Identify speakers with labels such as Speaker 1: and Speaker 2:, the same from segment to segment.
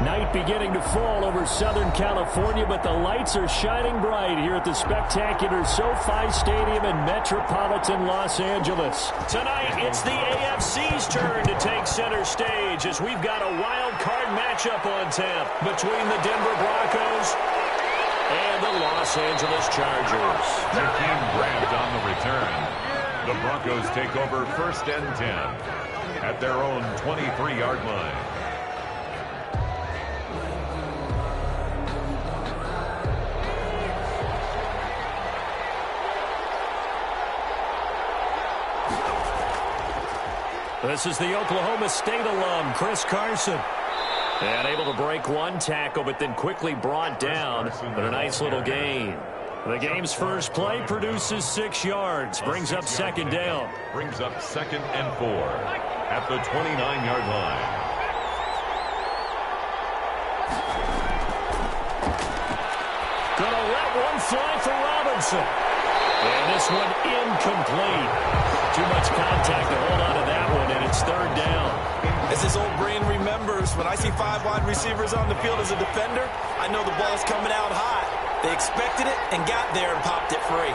Speaker 1: Night beginning to fall over Southern California, but the lights are shining bright here at the spectacular SoFi Stadium in metropolitan Los Angeles. Tonight, it's the AFC's turn to take center stage as we've got a wild card matchup on tap between the Denver Broncos and the Los Angeles Chargers.
Speaker 2: The team grabbed on the return. The Broncos take over 1st and 10 at their own 23-yard line.
Speaker 1: This is the Oklahoma State alum, Chris Carson. And able to break one tackle, but then quickly brought down. But a nice little gain. The game's first play produces 6 yards. Brings up 2nd down.
Speaker 2: Brings up 2nd and 4 at the 29-yard line.
Speaker 1: Gonna let one fly for Robinson. And this one incomplete. Too much contact to hold on to that one, and it's 3rd down.
Speaker 3: As his old brain remembers, when I see 5 wide receivers on the field as a defender, I know the ball's coming out high. They expected it and got there and popped it free.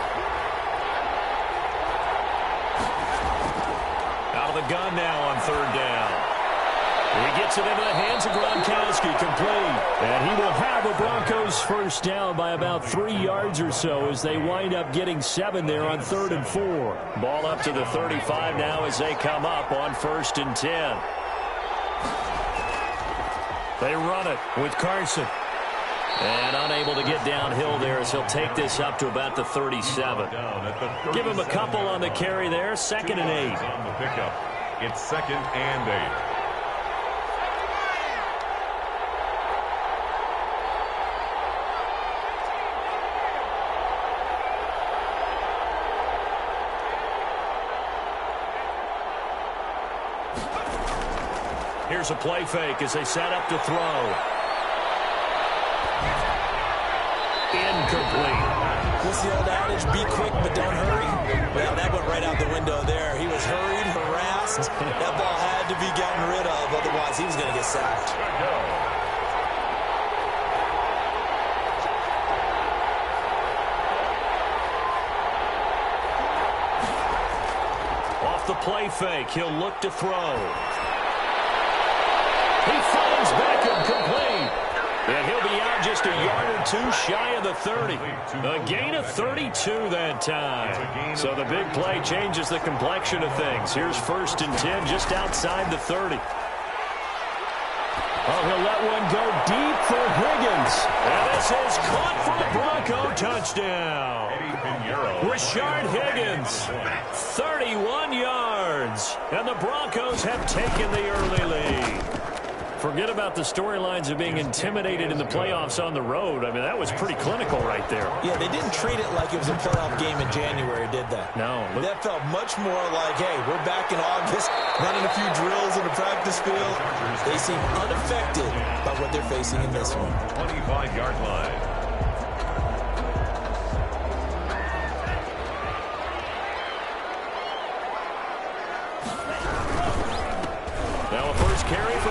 Speaker 1: Out of the gun now on 3rd down. He gets it into the hands of Gronkowski, complete. And he will have a Broncos 1st down by about 3 yards or so as they wind up getting 7 there on 3rd and 4. Ball up to the 35 now as they come up on 1st and 10. They run it with Carson. And unable to get downhill there as he'll take this up to about the 37. Give him a couple on the carry there. 2nd and 8.
Speaker 2: On the pickup. It's 2nd and 8.
Speaker 1: Here's a play fake as they set up to throw. Incomplete.
Speaker 3: What's the old adage? Be quick, but don't hurry. Well, that went right out the window there. He was hurried, harassed. That ball had to be gotten rid of. Otherwise, he was going to get sacked.
Speaker 1: Off the play fake, he'll look to throw. He finds Beckham, complete. And he'll be out just a yard or 2 shy of the 30. A gain of 32 that time. So the big play changes the complexion of things. Here's 1st and 10 just outside the 30. Oh, he'll let one go deep for Higgins. And this is caught for a Bronco touchdown. Rashard Higgins, 31 yards. And the Broncos have taken the early lead. Forget about the storylines of being intimidated in the playoffs on the road. I mean, that was pretty clinical right there.
Speaker 3: Yeah, they didn't treat it like it was a playoff game in January, did they?
Speaker 1: No.
Speaker 3: That felt much more like, hey, we're back in August, running a few drills in the practice field. They seem unaffected by what they're facing in this one.
Speaker 2: 25-yard line.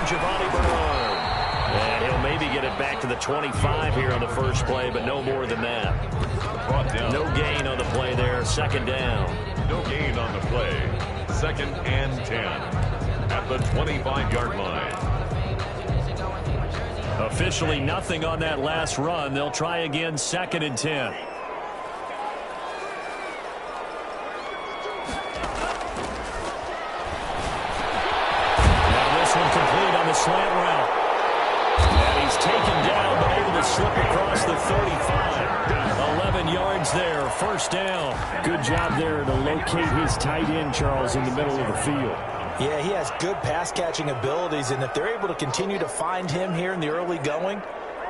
Speaker 1: Giovanni Bernard. And he'll maybe get it back to the 25 here on the first play, but no more than that. No gain on the play there. 2nd down.
Speaker 2: No gain on the play. 2nd and 10 at the 25-yard line.
Speaker 1: Officially nothing on that last run. They'll try again 2nd and 10. Slant route. And he's taken down, but able to slip across the 35. 11 yards there, 1st down. Good job there to locate his tight end, Charles, in the middle of the field.
Speaker 3: Yeah, he has good pass-catching abilities, and if they're able to continue to find him here in the early going,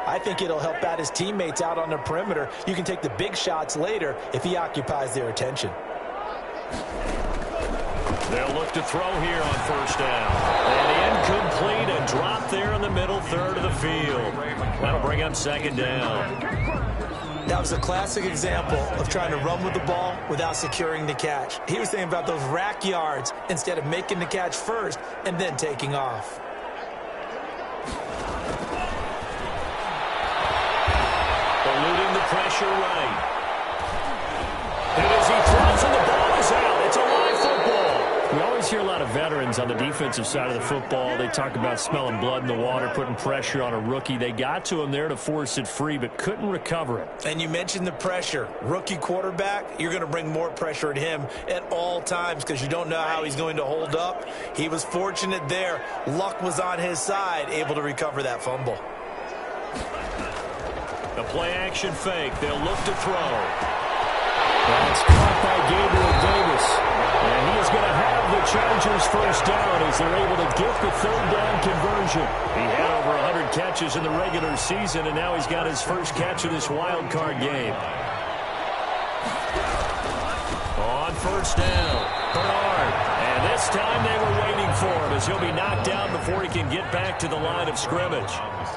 Speaker 3: I think it'll help out his teammates out on the perimeter. You can take the big shots later if he occupies their attention.
Speaker 1: They'll look to throw here on 1st down. And incomplete, a drop there in the middle third of the field. That'll bring up 2nd down.
Speaker 3: That was a classic example of trying to run with the ball without securing the catch. He was thinking about those rack yards instead of making the catch first and then taking off.
Speaker 1: pressure right. And as he throws and the ball is out, it's a live football. We always hear a lot of veterans on the defensive side of the football. They talk about smelling blood in the water, putting pressure on a rookie. They got to him there to force it free, but couldn't recover it.
Speaker 3: And you mentioned the pressure. Rookie quarterback, you're going to bring more pressure at him at all times because you don't know how he's going to hold up. He was fortunate there. Luck was on his side, able to recover that fumble.
Speaker 1: The play-action fake. They'll look to throw. That's caught by Gabriel Davis. And he is going to have the Chargers first down as they're able to get the third down conversion. He had over 100 catches in the regular season, and now he's got his first catch of this wild card game. On first down, Bernard. And this time they were waiting for him as he'll be knocked down before he can get back to the line of scrimmage.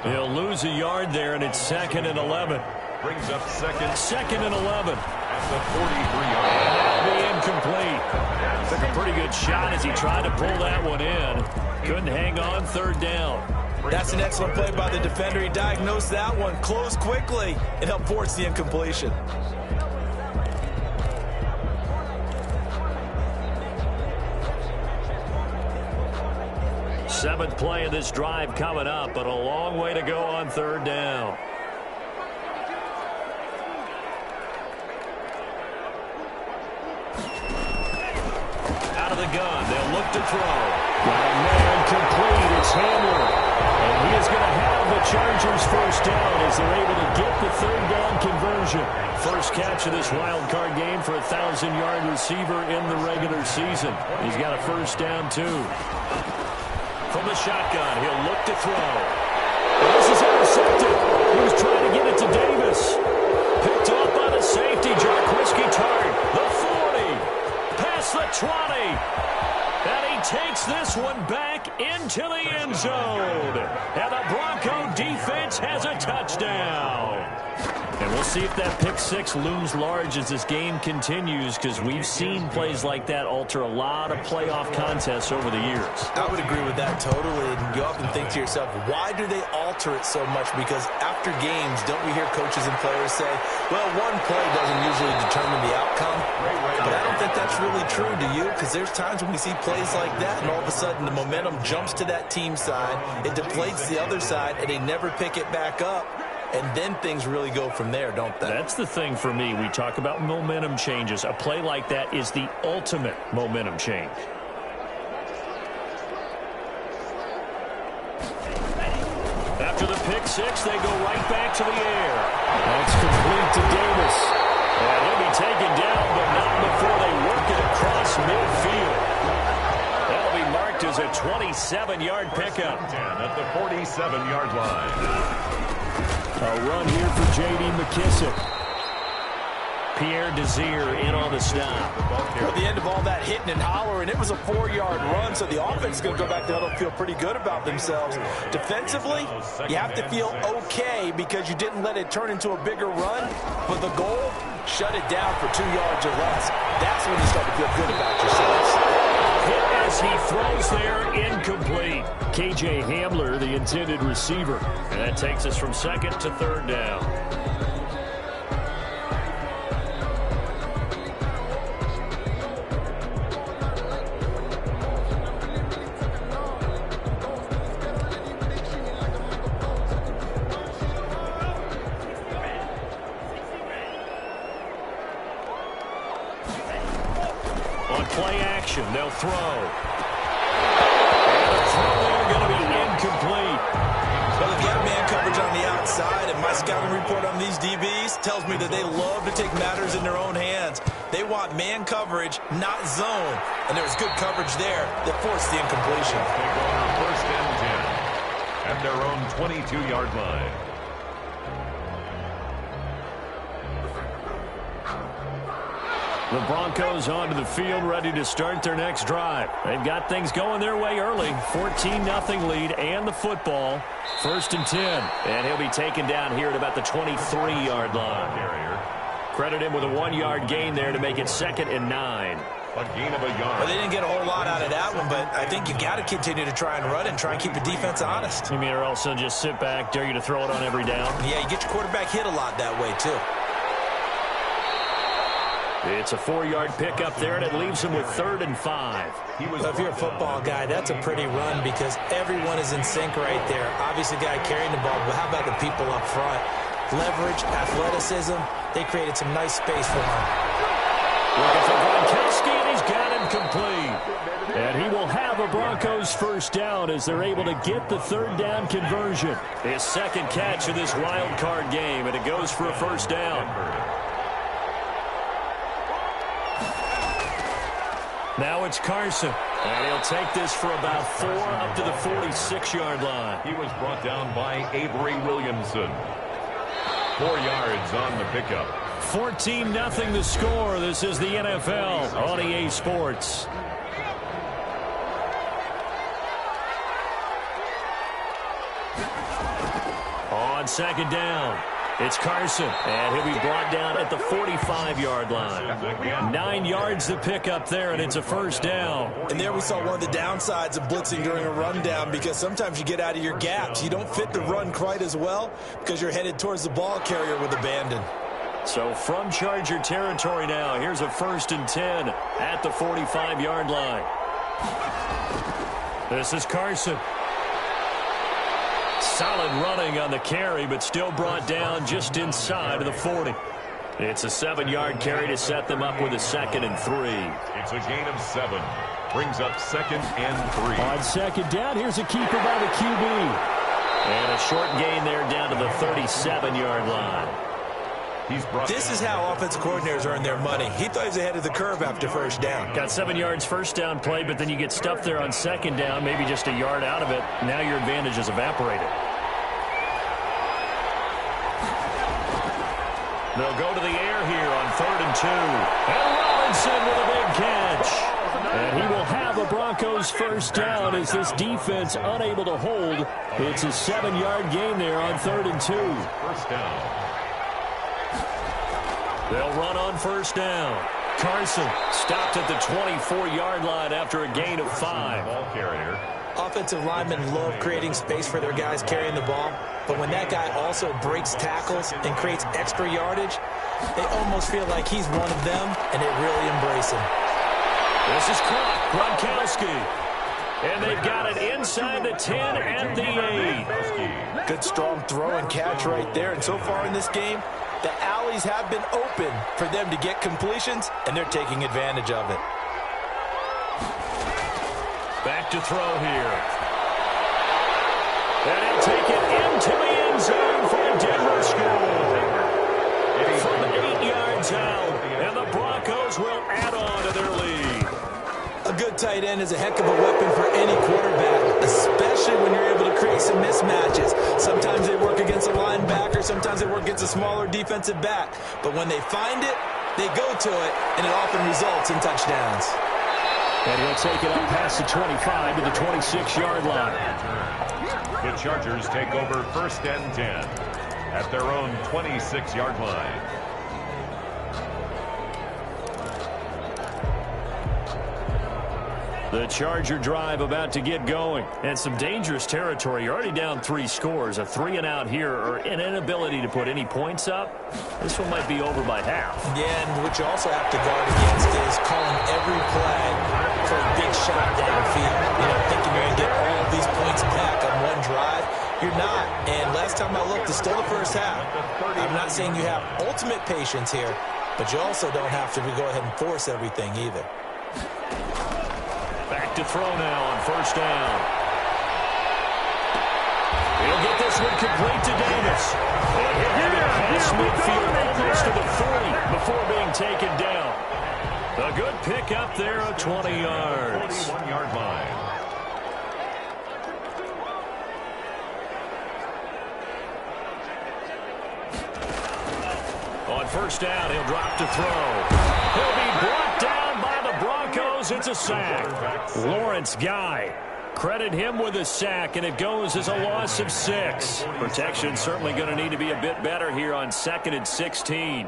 Speaker 1: He'll lose a yard there, and it's 2nd and 11.
Speaker 2: Brings up second
Speaker 1: and 11.
Speaker 2: at the 43-yard line.
Speaker 1: That'll be incomplete. Took a pretty good shot as he tried to pull that one in. Couldn't hang on, third down.
Speaker 3: That's an excellent play by the defender. He diagnosed that one, closed quickly, and helped force the incompletion.
Speaker 1: Seventh play of this drive coming up, but a long way to go on third down. Out of the gun, they'll look to throw. Got a man complete, it's Hamler. And he is going to have the Chargers first down as they're able to get the third down conversion. First catch of this wild card game for a 1,000-yard receiver in the regular season. He's got a first down, too. From the shotgun, he'll look to throw. And this is intercepted. He was trying to get it to Davis. Picked off by the safety, Jarquiski Tart. The 40. Past the 20. And he takes this one back into the end zone. And the Bronco defense has a touchdown. And we'll see if that pick six looms large as this game continues, because we've seen plays like that alter a lot of playoff contests over the years.
Speaker 3: I would agree with that totally. And you often think to yourself, why do they alter it so much? Because after games, don't we hear coaches and players say, well, one play doesn't usually determine the outcome. But I don't think that's really true, do you? Because there's times when we see plays like that, and all of a sudden the momentum jumps to that team side, it deflates the other side, and they never pick it back up. And then things really go from there, don't they?
Speaker 1: That's the thing for me. We talk about momentum changes. A play like that is the ultimate momentum change. After the pick six, they go right back to the air. That's complete to Davis. And he'll be taken down, but not before they work it across midfield. That'll be marked as a 27-yard pickup.
Speaker 2: At the 47-yard line.
Speaker 1: A run here for J.D. McKissick. Pierre Desir in on the stop.
Speaker 3: At the end of all that hitting and hollering, it was a 4-yard run, so the offense is going to go back to huddle and feel pretty good about themselves. Defensively, you have to feel okay because you didn't let it turn into a bigger run, but the goal, shut it down for 2 yards or less. That's when you start to feel good about yourselves.
Speaker 1: Hit as he throws there, incomplete. K.J. Hamler, the intended receiver. And that takes us from second to third down. On play action, they'll throw. And the throw there going to be incomplete.
Speaker 3: Well, if you have man coverage on the outside, and my scouting report on these DBs tells me that they love to take matters in their own hands. They want man coverage, not zone. And there was good coverage there that forced the incompletion.
Speaker 2: Take over first and 10 at their own 22-yard line.
Speaker 1: The Broncos onto the field, ready to start their next drive. They've got things going their way early. 14-0 lead and the football. First and 10. And he'll be taken down here at about the 23-yard line. Credit him with a 1-yard gain there to make it 2nd and 9.
Speaker 2: A gain of a yard.
Speaker 3: Well, they didn't get a whole lot out of that one, but I think you got to continue to try and run and try and keep the defense honest.
Speaker 1: You mean, or else they'll just sit back, dare you to throw it on every down?
Speaker 3: Yeah, you get your quarterback hit a lot that way, too.
Speaker 1: It's a 4-yard pickup there, and it leaves him with 3rd and 5.
Speaker 3: If you're a football guy, that's a pretty run because everyone is in sync right there. Obviously, the guy carrying the ball, but how about the people up front? Leverage, athleticism, they created some nice space for him.
Speaker 1: Looking for Gronkowski, and he's got him complete. And he will have a Broncos first down as they're able to get the 3rd down conversion. His 2nd catch of this wild card game, and it goes for a first down. Now it's Carson, and he'll take this for about 4 up to the 46-yard line.
Speaker 2: He was brought down by Avery Williamson. 4 yards on the pickup.
Speaker 1: 14-0 the score. This is the NFL on EA Sports. On 2nd down, it's Carson, and he'll be brought down at the 45-yard line. 9 yards to pick up there, and it's a first down.
Speaker 3: And there we saw one of the downsides of blitzing during a rundown because sometimes you get out of your gaps. You don't fit the run quite as well because you're headed towards the ball carrier with abandon.
Speaker 1: So from Charger territory now, here's a 1st and 10 at the 45-yard line. This is Carson. Solid running on the carry, but still brought down just inside of the 40. It's a 7-yard carry to set them up with a 2nd and 3.
Speaker 2: It's a gain of 7. Brings up 2nd and 3.
Speaker 1: On 2nd down, here's a keeper by the QB. And a short gain there down to the 37-yard line.
Speaker 3: This is how offensive coordinators earn their money. He thought he was ahead of the curve after first down.
Speaker 1: Got 7 yards first down play, but then you get stuffed there on 2nd down, maybe just a yard out of it. Now your advantage is evaporated. They'll go to the air here on 3rd and 2. And Robinson with a big catch. And he will have a Broncos first down as this defense unable to hold. It's a 7-yard gain there on 3rd and 2.
Speaker 2: First down.
Speaker 1: They'll run on first down. Carson stopped at the 24-yard line after a gain of 5.
Speaker 2: Ball carrier.
Speaker 3: Offensive linemen love creating space for their guys carrying the ball, but when that guy also breaks tackles and creates extra yardage, they almost feel like he's one of them, and they really embrace him.
Speaker 1: This is Gronkowski. And they've got it inside the 10 at the 8.
Speaker 3: Good strong throw and catch right there, and so far in this game, the alleys have been open for them to get completions, and they're taking advantage of it.
Speaker 1: Back to throw here. And he'll take it into the end zone for a Denver score. From 8 yards out, and the Broncos will add on to their lead.
Speaker 3: A good tight end is a heck of a weapon for any quarterback, especially when you're able to create some mismatches. Sometimes they work against a linebacker, sometimes they work against a smaller defensive back. But when they find it, they go to it, and it often results in touchdowns.
Speaker 1: And he'll take it up past the 25 to the 26-yard line.
Speaker 2: The Chargers take over 1st and 10 at their own 26-yard line.
Speaker 1: The Charger drive about to get going. And some dangerous territory. You're already down 3 scores. A 3-and-out here, or an inability to put any points up. This one might be over by half.
Speaker 3: Yeah, and what you also have to guard against is calling every play for a big shot downfield. You know, thinking you're going to get all of these points back on one drive. You're not. And last time I looked, it's still the first half. I'm not saying you have ultimate patience here, but you also don't have to go ahead and force everything either.
Speaker 1: Back to throw now on first down. He'll get this one complete to Davis. And he'll have it past midfield almost to the 40 before being taken down. A good pick up there of 20 yards.
Speaker 2: 21-yard line.
Speaker 1: On first down, he'll drop to throw. He'll be brought down by the Broncos. It's a sack. Lawrence Guy. Credit him with a sack, and it goes as a loss of 6. Protection certainly going to need to be a bit better here on 2nd and 16.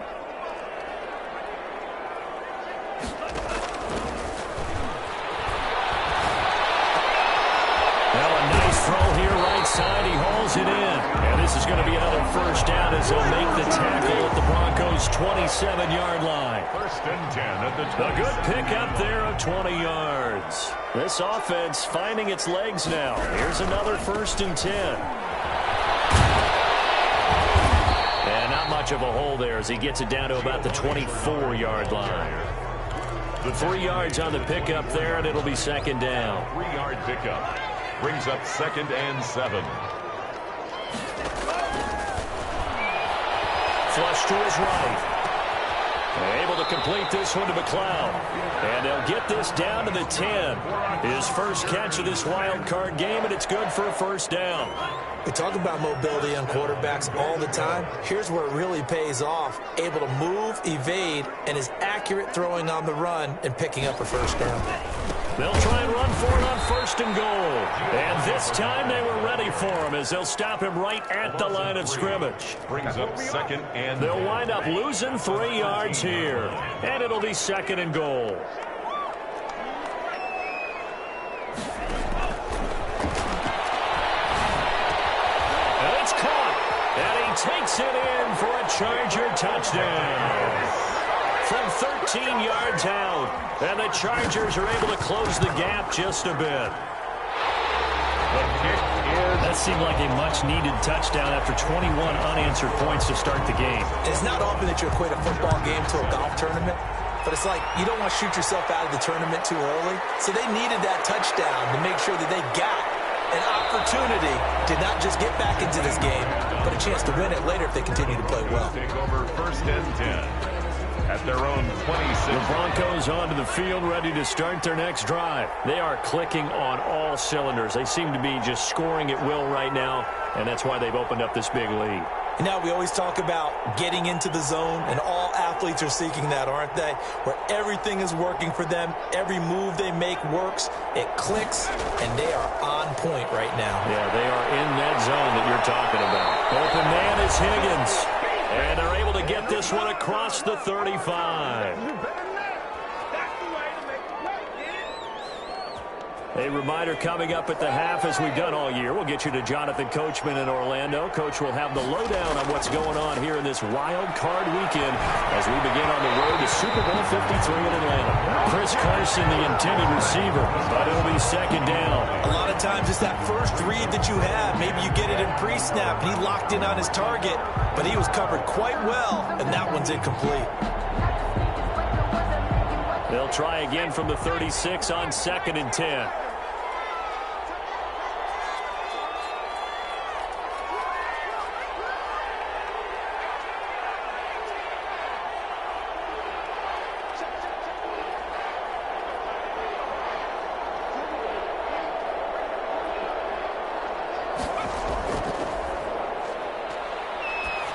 Speaker 1: Now a nice throw here right side. He hauls it in. And this is going to be another first down as they'll make the tackle at the Broncos' 27-yard line.
Speaker 2: First and 10 at the 20.
Speaker 1: A good pickup there of 20 yards. This offense finding its legs now. Here's another first and 10. And not much of a hole there as he gets it down to about the 24-yard line. The 3 yards on the pickup there, and it'll be second down.
Speaker 2: 3-yard pickup. Brings up second and 7.
Speaker 1: Flush to his right. Able to complete this one to McLeod. And they'll get this down to the 10. His first catch of this wild card game, and it's good for a first down.
Speaker 3: We talk about mobility on quarterbacks all the time. Here's where it really pays off. Able to move, evade, and is accurate throwing on the run and picking up a first down.
Speaker 1: They'll try and run for it on first and goal. And this time they were ready for him as they'll stop him right at the line of scrimmage.
Speaker 2: Brings up second and
Speaker 1: they'll wind up losing 3 yards here. And it'll be second and goal. And it's caught. And he takes it in for a Charger touchdown. From 13 yards out. And the Chargers are able to close the gap just a bit. That seemed like a much-needed touchdown after 21 unanswered points to start the game.
Speaker 3: It's not often that you equate a football game to a golf tournament, but it's like you don't want to shoot yourself out of the tournament too early. So they needed that touchdown to make sure that they got an opportunity to not just get back into this game, but a chance to win it later if they continue to play well.
Speaker 2: Take over first and 10. At their own 26.
Speaker 1: The Broncos onto the field, ready to start their next drive. They are clicking on all cylinders. They seem to be just scoring at will right now, and that's why they've opened up this big lead.
Speaker 3: You know, we always talk about getting into the zone, and all athletes are seeking that, aren't they? Where everything is working for them, every move they make works, it clicks, and they are on point right now.
Speaker 1: Yeah, they are in that zone that you're talking about. Open man is Higgins. And they're able to get this one across the 35. A reminder coming up at the half, as we've done all year. We'll get you to Jonathan Coachman in Orlando. Coach will have the lowdown on what's going on here in this wild card weekend as we begin on the road to Super Bowl 53 in Atlanta. Chris Carson, the intended receiver, but it'll be second down.
Speaker 3: A lot of times it's that first read that you have. Maybe you get it in pre-snap, and he locked in on his target, but he was covered quite well, and that one's incomplete.
Speaker 1: They'll try again from the 36 on second and 10.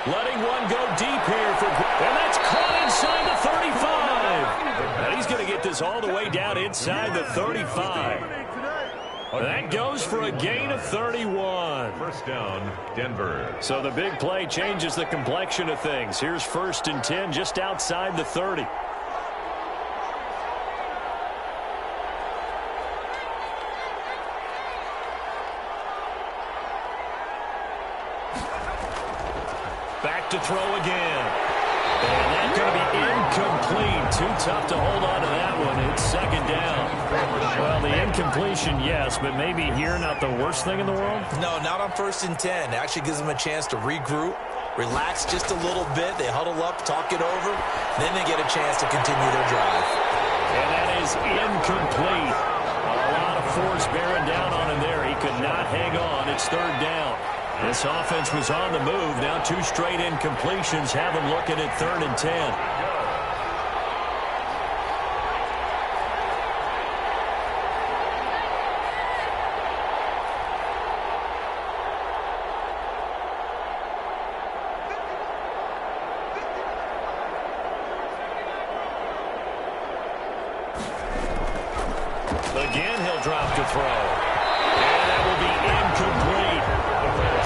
Speaker 1: Letting one go deep here for, and that's caught inside the 35. And he's going to get this all the way down inside the 35. That goes for a gain of 31.
Speaker 2: First down, Denver.
Speaker 1: So the big play changes the complexion of things. Here's first and 10 just outside the 30. Back to throw again. And that's going to be incomplete. Too tough to hold on to that one. It's second down. Well, the incompletion, yes, but maybe here not the worst thing in the world?
Speaker 3: No, not on first and 10. It actually gives them a chance to regroup, relax just a little bit. They huddle up, talk it over. Then they get a chance to continue their drive.
Speaker 1: And that is incomplete. A lot of force bearing down on him there. He could not hang on. It's third down. This offense was on the move. Now 2 straight incompletions have them looking at third and 10. Again, he'll drop to throw. And that will be incomplete.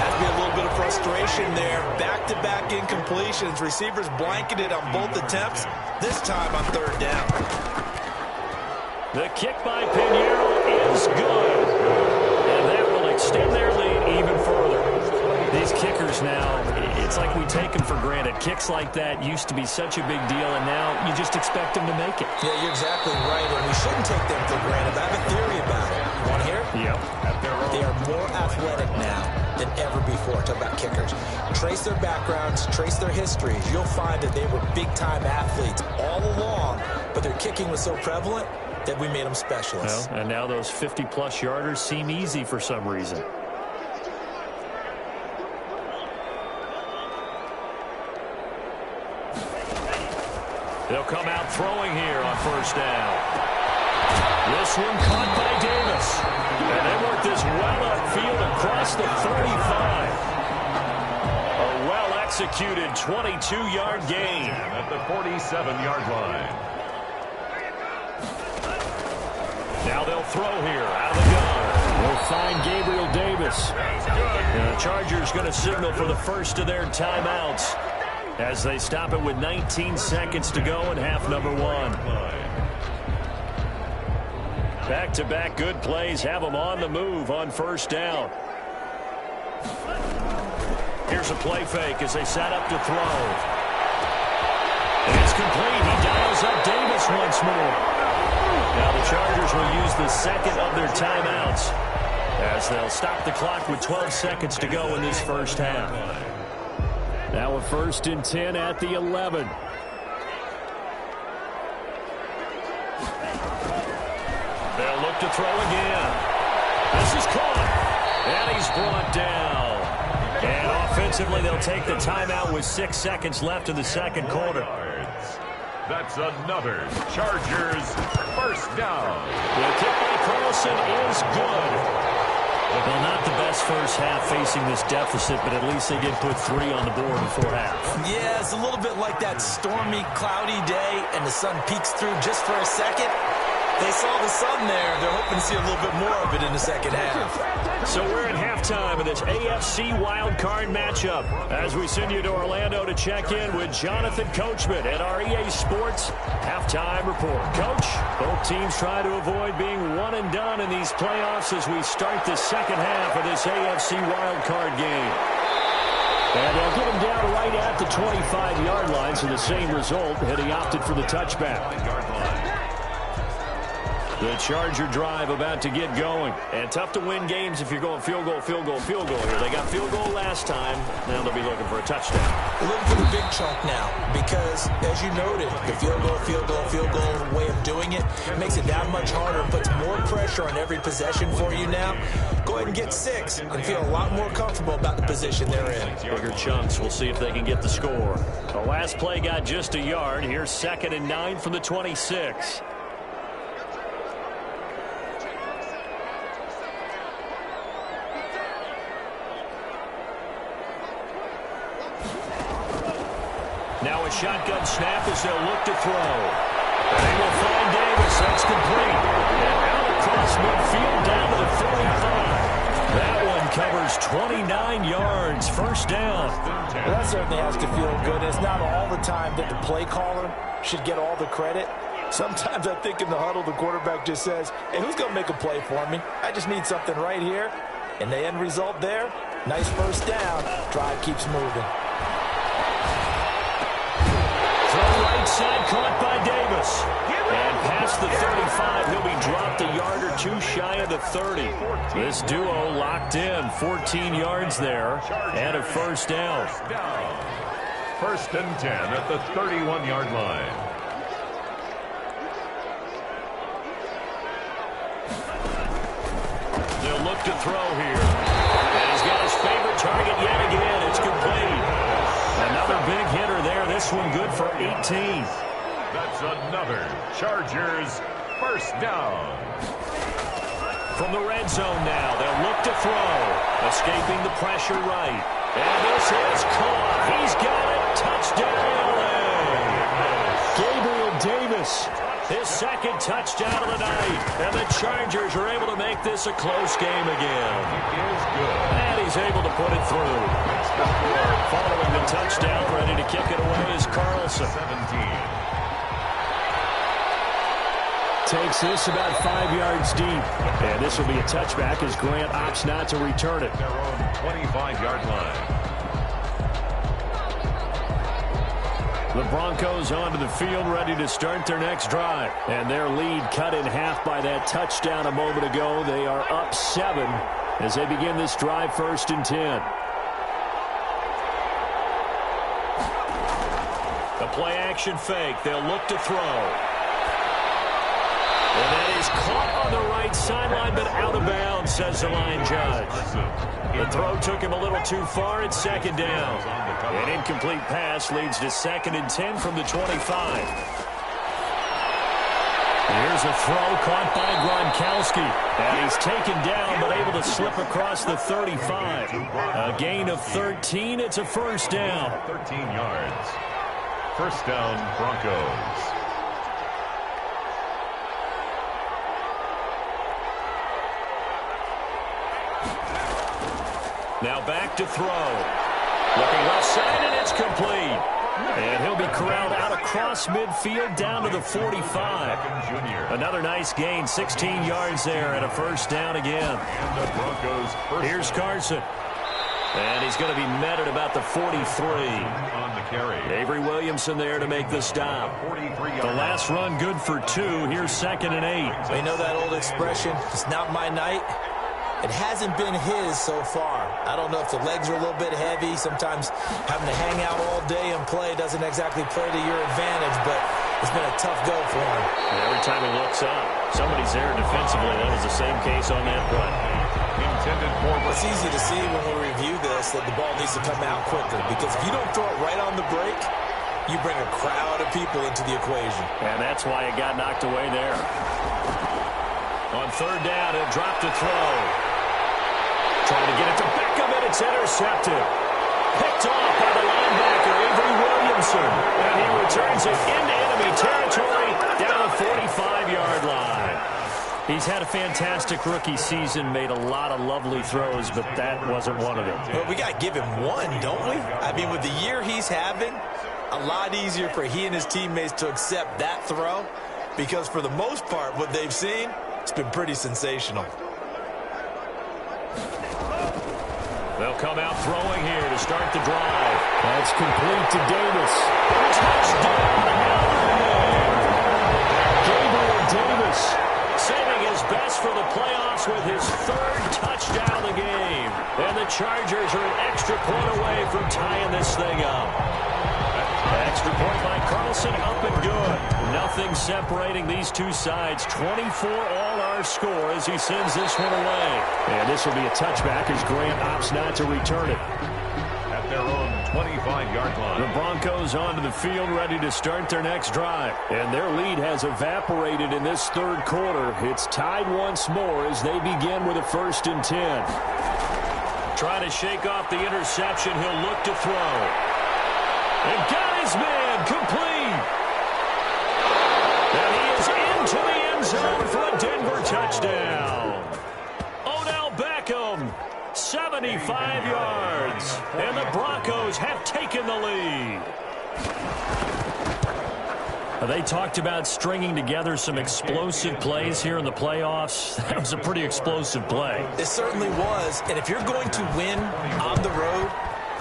Speaker 3: Has to be a little bit of frustration there. Back-to-back incompletions. Receivers blanketed on both attempts, this time on third down.
Speaker 1: The kick by Pinheiro is good. And that will extend their lead even further. These kickers now, it's like we take them for granted. Kicks like that used to be such a big deal, and now you just expect them to make it.
Speaker 3: Yeah, you're exactly right, and we shouldn't take them for granted. I have a theory about it. You want to hear it?
Speaker 1: Yep.
Speaker 3: They are more athletic now than ever before. Talk about kickers. Trace their backgrounds, trace their histories. You'll find that they were big-time athletes all along, but their kicking was so prevalent that we made them specialists.
Speaker 1: Well, and now those 50-plus yarders seem easy for some reason. They'll come out throwing here on first down. This one caught by Davis. And they work this well upfield across the 35. A well-executed 22-yard gain.
Speaker 2: At the 47-yard line.
Speaker 1: Now they'll throw here out of the gun. They'll find Gabriel Davis. And the Chargers going to signal for the first of their timeouts as they stop it with 19 seconds to go in half number one. Back-to-back good plays have them on the move on first down. Here's a play fake as they set up to throw. And it's complete. He dials up Davis once more. Now the Chargers will use the second of their timeouts as they'll stop the clock with 12 seconds to go in this first half. Now a 1st and 10 at the 11. They'll look to throw again. This is caught. And he's brought down. And offensively, they'll take the timeout with 6 seconds left in the second quarter.
Speaker 2: That's another Chargers first down.
Speaker 1: The kick by Carlson is good. Well, not the best first half facing this deficit, but at least they did put 3 on the board before half.
Speaker 3: Yeah, it's a little bit like that stormy, cloudy day, and the sun peeks through just for a second. They saw the sun there. They're hoping to see a little bit more of it in the second half.
Speaker 1: So we're at halftime of this AFC Wildcard matchup as we send you to Orlando to check in with Jonathan Coachman at our EA Sports Halftime Report. Coach, both teams try to avoid being one and done in these playoffs as we start the second half of this AFC Wildcard game. And they'll get him down right at the 25-yard line, so the same result had he opted for the touchback. The Charger drive about to get going. And tough to win games if you're going field goal, field goal, field goal here. They got field goal last time. Now they'll be looking for a touchdown.
Speaker 3: We're looking for the big chunk now because, as you noted, the field goal way of doing it makes it that much harder and puts more pressure on every possession for you now. Go ahead and get 6 and feel a lot more comfortable about the position they're in.
Speaker 1: Bigger chunks. We'll see if they can get the score. The last play got just a yard. Here's 2nd and 9 from the 26. Now a shotgun snap as they'll look to throw. And they will find Davis. That's complete. And out across midfield down to the 45. That one covers 29 yards. First down.
Speaker 3: Well, that certainly has to feel good. It's not all the time that the play caller should get all the credit. Sometimes I think in the huddle, the quarterback just says, hey, who's going to make a play for me? I just need something right here. And the end result there, nice first down. Drive keeps moving.
Speaker 1: Right side caught by Davis. And past the 35, he'll be dropped a yard or 2 shy of the 30. This duo locked in 14 yards there and a first down.
Speaker 2: 1st and 10 at the 31-yard line.
Speaker 1: They'll look to throw here. And he's got his favorite target yet again. It's complete. Another big hitter there. This one good for 18.
Speaker 2: That's another Chargers first down.
Speaker 1: From the red zone now, they'll look to throw. Escaping the pressure right. And this is caught. He's got it. Touchdown, LA. Gabriel Davis. His 2nd touchdown of the night. And the Chargers are able to make this a close game again.
Speaker 2: It is good.
Speaker 1: And he's able to put it through. Following the touchdown, ready to kick it away is Carlson.
Speaker 2: 17.
Speaker 1: Takes this about 5 yards deep. And this will be a touchback as Grant opts not to return it.
Speaker 2: Their own 25-yard line.
Speaker 1: The Broncos onto the field, ready to start their next drive. And their lead cut in half by that touchdown a moment ago. They are up 7 as they begin this drive, 1st and 10. The play action fake. They'll look to throw. And that is caught on the right sideline, but out of bounds, says the line judge. The throw took him a little too far. It's 2nd down. An incomplete pass leads to 2nd and 10 from the 25. Here's a throw caught by Gronkowski. And he's taken down, but able to slip across the 35. A gain of 13. It's a 1st down.
Speaker 2: 13 yards. 1st down, Broncos.
Speaker 1: Now back to throw. Looking left side, and it's complete. And he'll be corralled out across midfield down to the 45. Another nice gain, 16 yards there, and a 1st down again.
Speaker 2: And the Broncos first.
Speaker 1: Here's Carson. And he's going to be met at about the 43.
Speaker 2: On the carry.
Speaker 1: Avery Williamson there to make the stop. The last run good for 2. Here's 2nd and 8.
Speaker 3: We know that old expression, it's not my night. It hasn't been his so far. I don't know if the legs are a little bit heavy. Sometimes having to hang out all day and play doesn't exactly play to your advantage, but it's been a tough go for him.
Speaker 1: And every time he looks up, somebody's there defensively. That was the same case on that run.
Speaker 2: Intended for.
Speaker 3: It's easy to see when we review this that the ball needs to come out quicker, because if you don't throw it right on the break, you bring a crowd of people into the equation.
Speaker 1: And that's why it got knocked away there. On 3rd down, he'll drop to throw. Trying to get it to Beckham, and it's intercepted. Picked off by the linebacker, Avery Williamson. And he returns it into enemy territory down the 45-yard line. He's had a fantastic rookie season, made a lot of lovely throws, but that wasn't one of them.
Speaker 3: Well, we got to give him one, don't we? I mean, with the year he's having, a lot easier for he and his teammates to accept that throw, because for the most part, what they've seen, it's been pretty sensational.
Speaker 1: They'll come out throwing here to start the drive. That's complete to Davis. Touchdown! Gabriel Davis saving his best for the playoffs with his 3rd touchdown of the game. And the Chargers are an extra point away from tying this thing up. Extra point by Carlson, up and good. Nothing separating these two sides. 24 all our score as he sends this one away. And this will be a touchback as Grant opts not to return it.
Speaker 2: At their own 25-yard line.
Speaker 1: The Broncos onto the field ready to start their next drive. And their lead has evaporated in this 3rd quarter. It's tied once more as they begin with a 1st and 10. Trying to shake off the interception. He'll look to throw. And got his man complete. And he is into the end zone for a Denver touchdown. Odell Beckham, 75 yards. And the Broncos have taken the lead. They talked about stringing together some explosive plays here in the playoffs. That was a pretty explosive play.
Speaker 3: It certainly was. And if you're going to win on the road,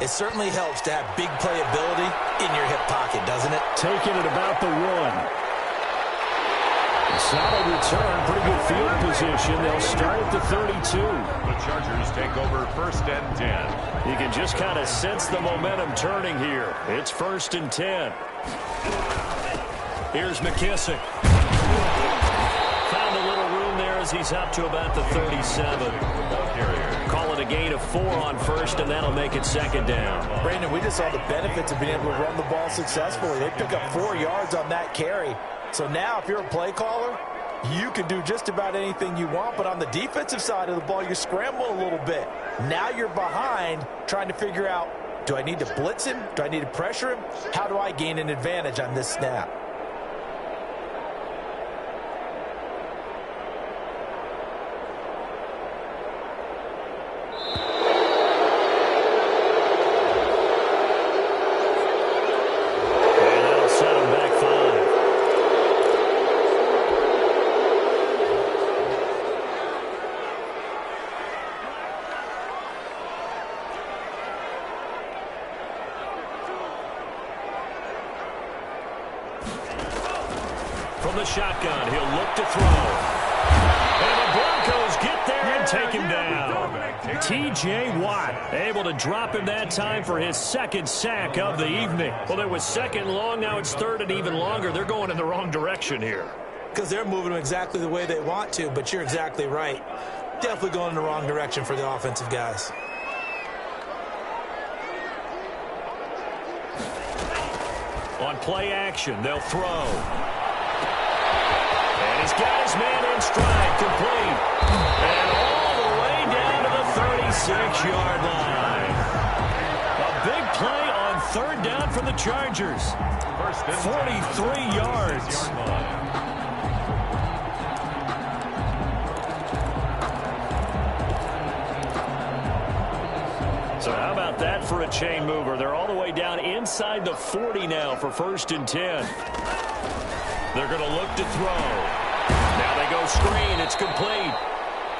Speaker 3: it certainly helps to have big playability in your hip pocket, doesn't it?
Speaker 1: Taking it about the 1. A solid return, pretty good field position. They'll start at the 32.
Speaker 2: The Chargers take over 1st and 10.
Speaker 1: You can just kind of sense the momentum turning here. It's 1st and 10. Here's McKissick. Found a little room there as he's up to about the 37. Call it a gain of 4 on 1st, and that'll make it 2nd down.
Speaker 3: Brandon, we just saw the benefits of being able to run the ball successfully. They pick up 4 yards on that carry. So now if you're a play caller, you can do just about anything you want. But on the defensive side of the ball, you scramble a little bit. Now you're behind trying to figure out, do I need to blitz him? Do I need to pressure him? How do I gain an advantage on this snap?
Speaker 1: from the shotgun. He'll look to throw. And the Broncos get there and take him down. T.J. Watt able to drop him that time for his second sack of the evening. Well, it was second long. Now it's third and even longer. They're going in the wrong direction here.
Speaker 3: Because they're moving them exactly the way they want to, but you're exactly right. Definitely going in the wrong direction for the offensive guys.
Speaker 1: On play action, they'll throw. And he's got his man in stride, complete. And all the way down to the 36-yard line. A big play on third down for the Chargers. 43 yards. So how about that for a chain mover? They're all the way down inside the 40 now for 1st and 10. They're going to look to throw. Now they go screen. It's complete.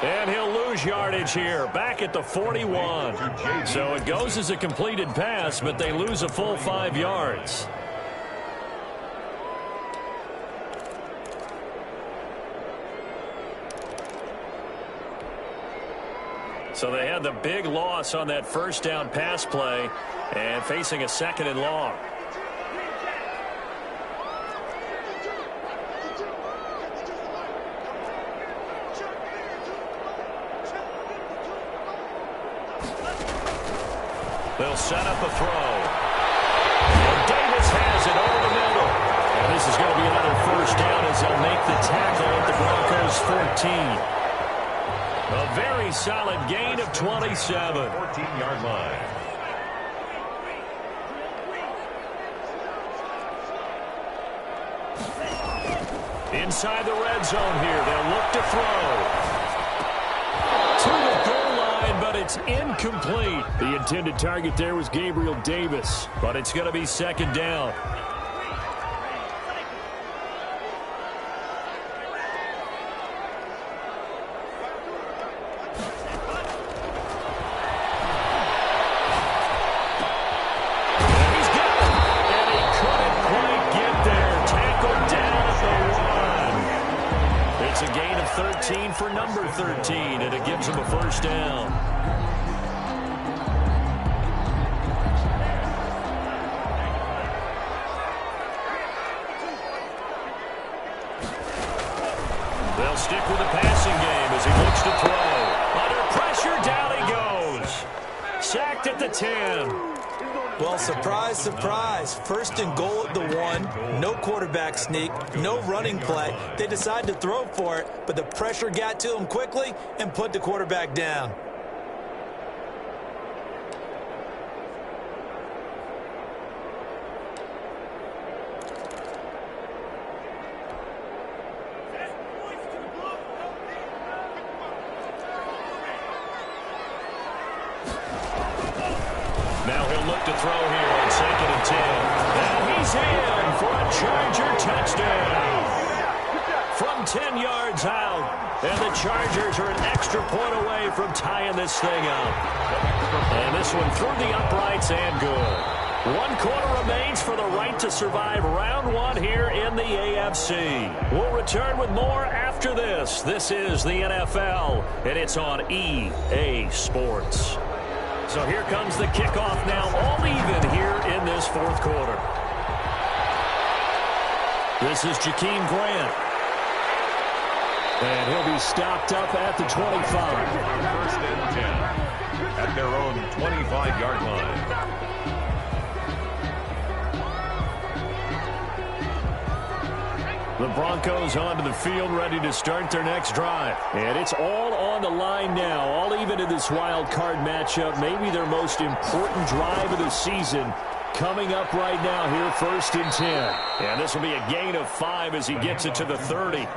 Speaker 1: And he'll lose yardage here. Back at the 41. So it goes as a completed pass, but they lose a full 5 yards. So they had the big loss on that first down pass play and facing a 2nd and long. They'll set up a throw. And Davis has it over the middle. And this is going to be another first down as they'll make the tackle at the Broncos 14. A very solid gain of 27.
Speaker 2: 14-yard line.
Speaker 1: Inside the red zone here. They'll look to throw. To the goal line, but it's incomplete. The intended target there was Gabriel Davis, but it's going to be 2nd down. For number 13, and it gives him a first down. They'll stick with the passing game as he looks to throw. Under pressure, down he goes. Sacked at the 10.
Speaker 3: Well, surprise, surprise. 1st and goal at the 1. No quarterback sneak. No running play. They decide to throw for it, but the pressure got to him quickly and put the quarterback down.
Speaker 1: Now he'll look to throw here on 2nd and 10. And he's in for a Charger touchdown. From 10 yards out. And the Chargers are an extra point away from tying this thing up. And this one through the uprights and good. 1 quarter remains for the right to survive round 1 here in the AFC. We'll return with more after this. This is the NFL, and it's on EA Sports. So here comes the kickoff now, all even here in this 4th quarter. This is Jakeem Grant. And he'll be stopped up at the 25.
Speaker 2: 1st and 10 at their own 25-yard line.
Speaker 1: The Broncos onto the field, ready to start their next drive. And it's all on the line now, all even in this wild card matchup. Maybe their most important drive of the season coming up right now here, 1st and 10. And this will be a gain of 5 as he gets it to the 30.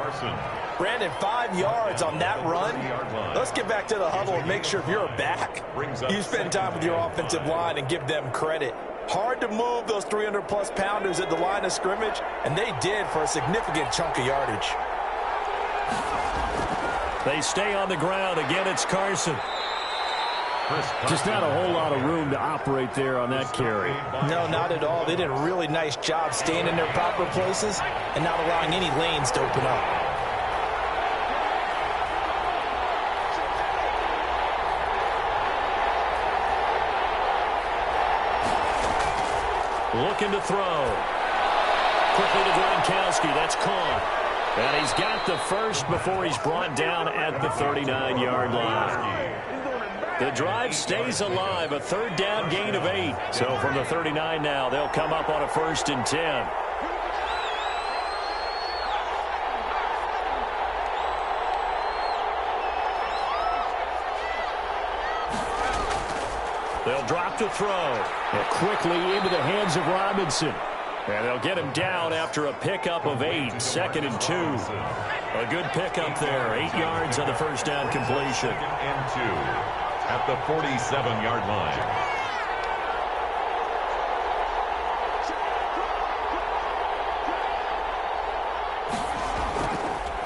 Speaker 3: Brandon, 5 yards on that run. Let's get back to the huddle and make sure if you're a back, you spend time with your offensive line and give them credit. Hard to move those 300-plus pounders at the line of scrimmage, and they did for a significant chunk of yardage.
Speaker 1: They stay on the ground. Again, it's Carson. Just not a whole lot of room to operate there on that carry.
Speaker 3: No, not at all. They did a really nice job staying in their proper places and not allowing any lanes to open up.
Speaker 1: Looking to throw. Quickly to Gronkowski. That's caught. And he's got the first before he's brought down at the 39-yard line. The drive stays alive. A third down gain of 8. So from the 39 now, they'll come up on a 1st and 10. They'll drop to throw. And quickly into the hands of Robinson. And they'll get him down after a pickup of 8. 2nd and 2. A good pickup there. 8 yards on the first down completion.
Speaker 2: 2nd and 2 at the 47-yard line.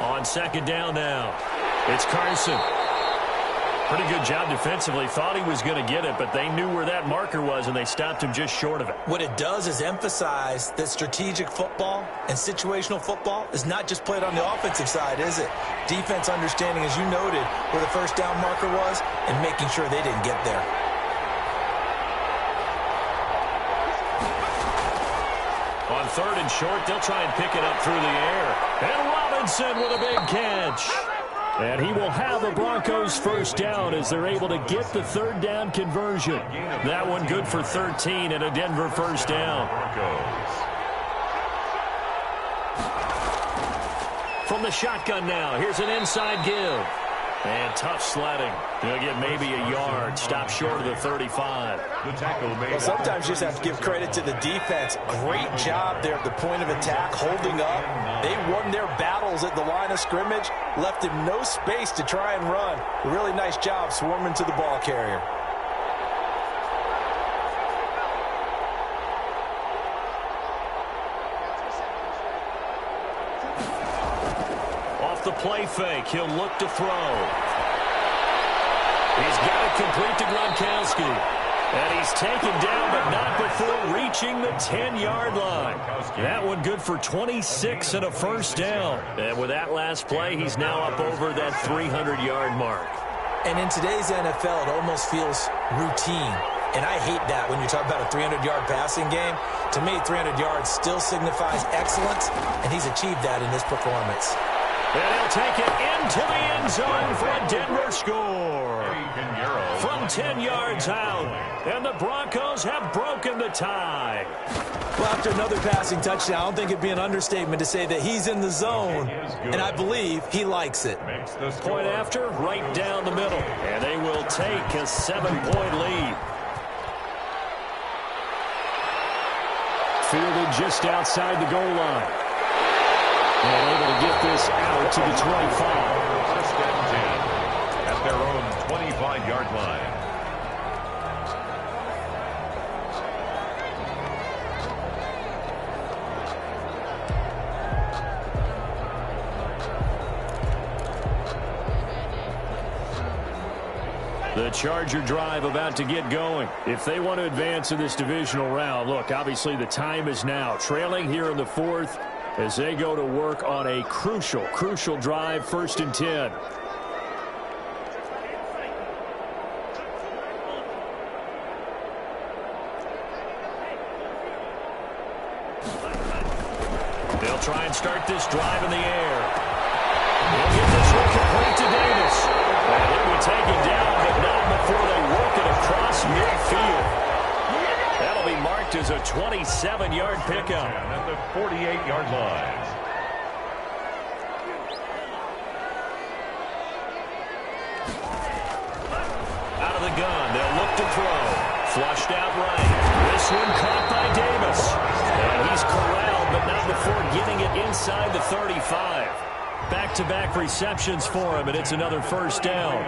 Speaker 1: On 2nd down now, it's Carson. Pretty good job defensively. Thought he was going to get it, but they knew where that marker was, and they stopped him just short of it.
Speaker 3: What it does is emphasize that strategic football and situational football is not just played on the offensive side, is it? Defense understanding, as you noted, where the first down marker was and making sure they didn't get there.
Speaker 1: On 3rd and short, they'll try and pick it up through the air. And Robinson with a big catch. And he will have a Broncos first down as they're able to get the 3rd down conversion. That one good for 13 and a Denver first down. From the shotgun now, here's an inside give. And tough sledding. He'll get maybe a yard. Stop short of the 35.
Speaker 2: The tackle made.
Speaker 3: Well, sometimes you just have to give credit to the defense. Great job there at the point of attack, holding up. They won their battles at the line of scrimmage, left him no space to try and run. A really nice job swarming to the ball carrier.
Speaker 1: The play fake. He'll look to throw. He's got it complete to Gronkowski. And he's taken down, but not before reaching the 10-yard line. That one good for 26 and a first down. And with that last play, he's now up over that 300-yard mark.
Speaker 3: And in today's NFL, it almost feels routine. And I hate that when you talk about a 300-yard passing game. To me, 300 yards still signifies excellence, and he's achieved that in this performance.
Speaker 1: And he'll take it into the end zone for a Denver score. From 10 yards out. And the Broncos have broken the tie.
Speaker 3: Well, after another passing touchdown, I don't think it'd be an understatement to say that he's in the zone. And I believe he likes it.
Speaker 1: Point after, right down the middle. And they will take a 7-point lead. Fielded just outside the goal line. And able to get this out to the 25.
Speaker 2: First and 10 at their own 25-yard line.
Speaker 1: The Charger drive about to get going. If they want to advance in this divisional round, look, obviously the time is now. Trailing here in the 4th. As they go to work on a crucial drive, 1st and 10. They'll try and start this drive in the air. They'll get this one complete to Davis. And it would take him down, but not before they work it across midfield. That'll be marked as a 27-yard pickup.
Speaker 2: At the 48-yard line.
Speaker 1: Out of the gun, they'll look to throw. Flushed out right. This one caught by Davis. And he's corralled, but not before getting it inside the 35. Back-to-back receptions for him, and it's another first down.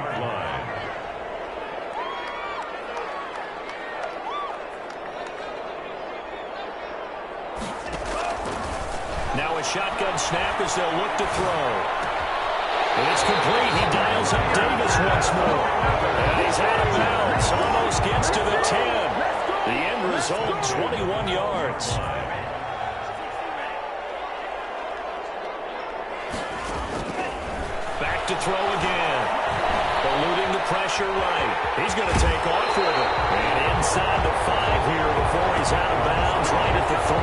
Speaker 1: Now a shotgun snap as they'll look to throw. It's complete. He dials up Davis once more. And he's out of bounds. Almost gets to the 10. The end result, 21 yards. Back to throw again. Eluding the pressure right. He's going to take off with it. And inside the 5 here before he's out of bounds right at the 3.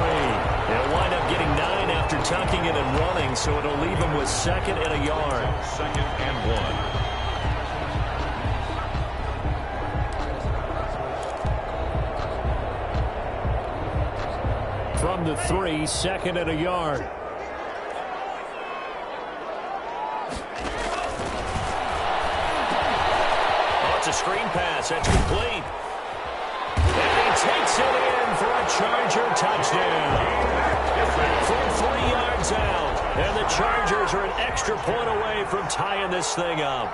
Speaker 1: He'll wind up getting 9 after tucking it and running, so it'll leave him with 2nd and a yard.
Speaker 2: 2nd and 1.
Speaker 1: From the 3, 2nd and a yard. A screen pass. That's complete. And he takes it in for a Charger touchdown. From 3 yards out. And the Chargers are an extra point away from tying this thing up.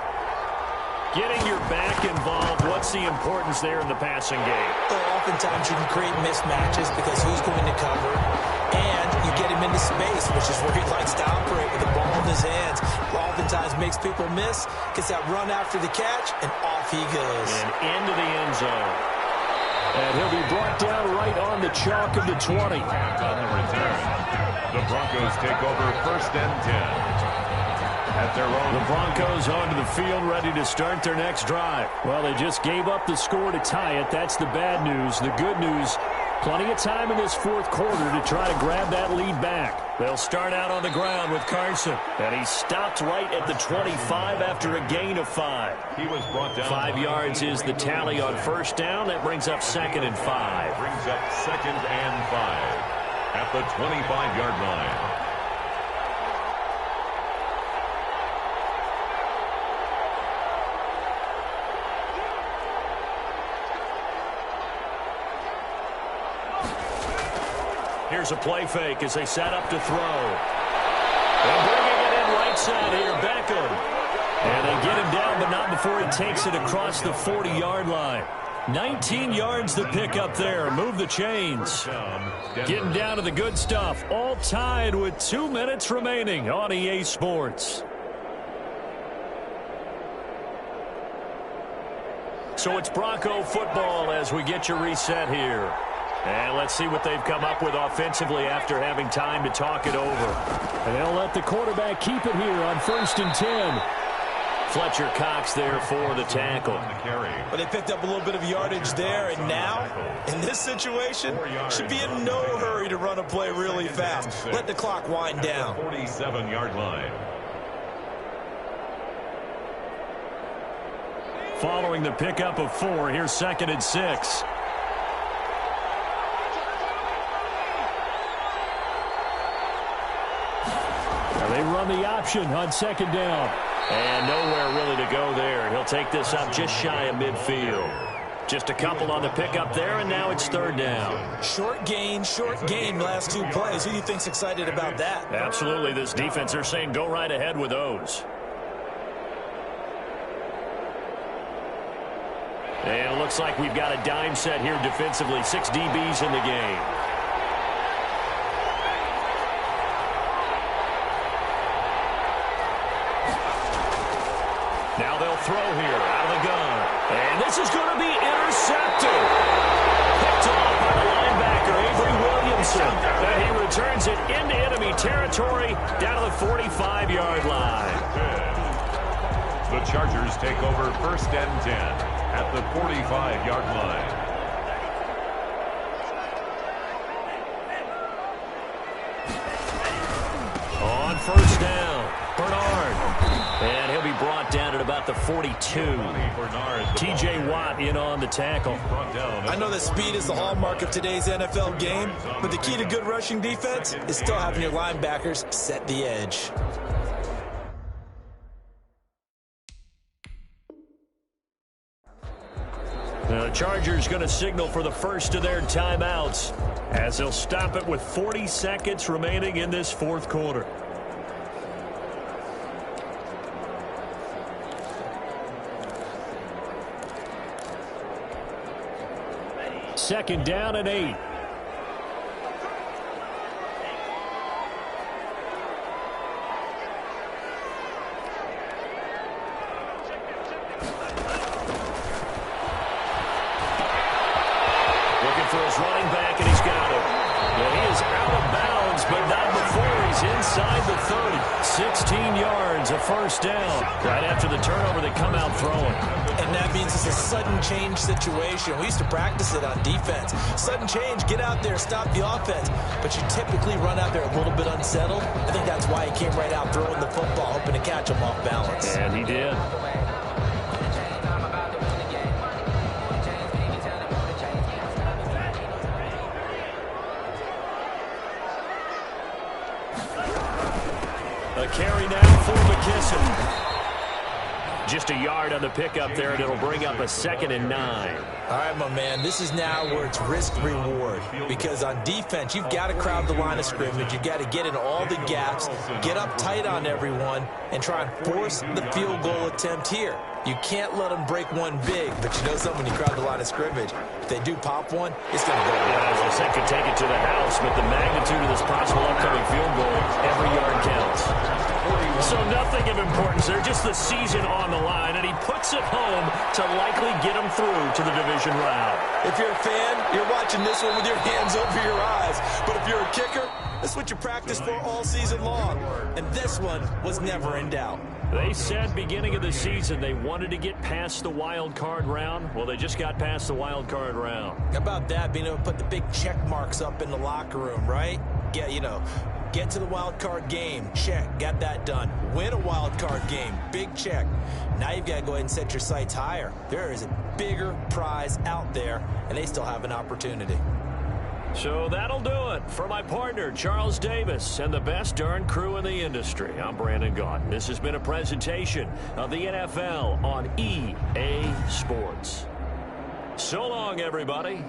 Speaker 1: Getting your back involved, what's the importance there in the passing game?
Speaker 3: Well, oftentimes you can create mismatches because who's going to cover, and you get him into space, which is where he likes to operate with the ball in his hands. Oftentimes makes people miss, gets that run after the catch, and off he goes.
Speaker 1: And into the end zone. And he'll be brought down right on the chalk of the 20.
Speaker 2: On the return, the Broncos take over 1st and 10. At their own.
Speaker 1: The Broncos onto the field, ready to start their next drive. Well, they just gave up the score to tie it. That's the bad news. The good news, plenty of time in this 4th quarter to try to grab that lead back. They'll start out on the ground with Carson. And he stopped right at the 25 after a gain of 5.
Speaker 2: He was brought down.
Speaker 1: 5 yards is the tally on 1st down. That brings up 2nd and 5.
Speaker 2: Brings up 2nd and 5 at the 25-yard line.
Speaker 1: Here's a play fake as they set up to throw. And bringing it in right side here, Beckham. And they get him down, but not before he takes it across the 40-yard line. 19 yards to pick up there. Move the chains. Getting down to the good stuff. All tied with 2 minutes remaining on EA Sports. So it's Bronco football as we get you reset here. And let's see what they've come up with offensively after having time to talk it over. And they'll let the quarterback keep it here on 1st and 10. Fletcher Cox there for the tackle.
Speaker 3: But they picked up a little bit of yardage there, and now, in this situation, should be in no hurry to run a play really fast. Let the clock wind down.
Speaker 2: 47-yard line.
Speaker 1: Following the pickup of 4, here's 2nd and 6. They run the option on 2nd down. And nowhere really to go there. He'll take this up just shy of midfield. Just a couple on the pickup there, and now it's 3rd down.
Speaker 3: Short gain last 2 plays. Who do you think's excited about that?
Speaker 1: Absolutely. This defense, they're saying go right ahead with those. And it looks like we've got a dime set here defensively. 6 DBs in the game. Now they'll throw here out of the gun. And this is going to be intercepted. Picked off by the linebacker, Avery Williamson. And he returns it into enemy territory down to the 45-yard line.
Speaker 2: The Chargers take over 1st and 10 at the 45-yard line.
Speaker 1: On 1st down, Bernard. And he'll be brought down at about the 42. T.J. Watt in on the tackle.
Speaker 3: I know that speed is the hallmark of today's NFL game, but the key to good rushing defense is still having your linebackers set the edge.
Speaker 1: The Chargers going to signal for the first of their timeouts as they'll stop it with 40 seconds remaining in this 4th quarter. Second down and 8. inside the 30. 16 yards, a first down. Right after the turnover, they come out throwing.
Speaker 3: And that means it's a sudden change situation. We used to practice it on defense. Sudden change, get out there, stop the offense. But you typically run out there a little bit unsettled. I think that's why he came right out throwing the football, hoping to catch him off balance.
Speaker 1: And he did. A carry now for McKisson. Just a yard on the pickup there, and it'll bring up a 2nd and 9.
Speaker 3: All right, my man, this is now where it's risk-reward. Because on defense, you've got to crowd the line of scrimmage. You've got to get in all the gaps, get up tight on everyone, and try and force the field goal attempt here. You can't let them break one big, but you know something, when you crowd the line of scrimmage, if they do pop one, it's going to go.
Speaker 1: Yeah, as I said, could take it to the house, but the magnitude of this possible upcoming field goal, every yard counts. So nothing of importance there, just the season on the line, and he puts it home to likely get him through to the division round.
Speaker 3: If you're a fan, you're watching this one with your hands over your eyes. But if you're a kicker, that's what you practice for all season long. And this one was never in doubt.
Speaker 1: They said beginning of the season they wanted to get past the wild card round. Well, they just got past the wild card round.
Speaker 3: How about that, being able to put the big check marks up in the locker room, right? Yeah, you know, get to the wild card game, check, got that done. Win a wild card game, big check. Now you've got to go ahead and set your sights higher. There is a bigger prize out there, and they still have an opportunity.
Speaker 1: So that'll do it for my partner, Charles Davis, and the best darn crew in the industry. I'm Brandon Gaudin. This has been a presentation of the NFL on EA Sports. So long, everybody.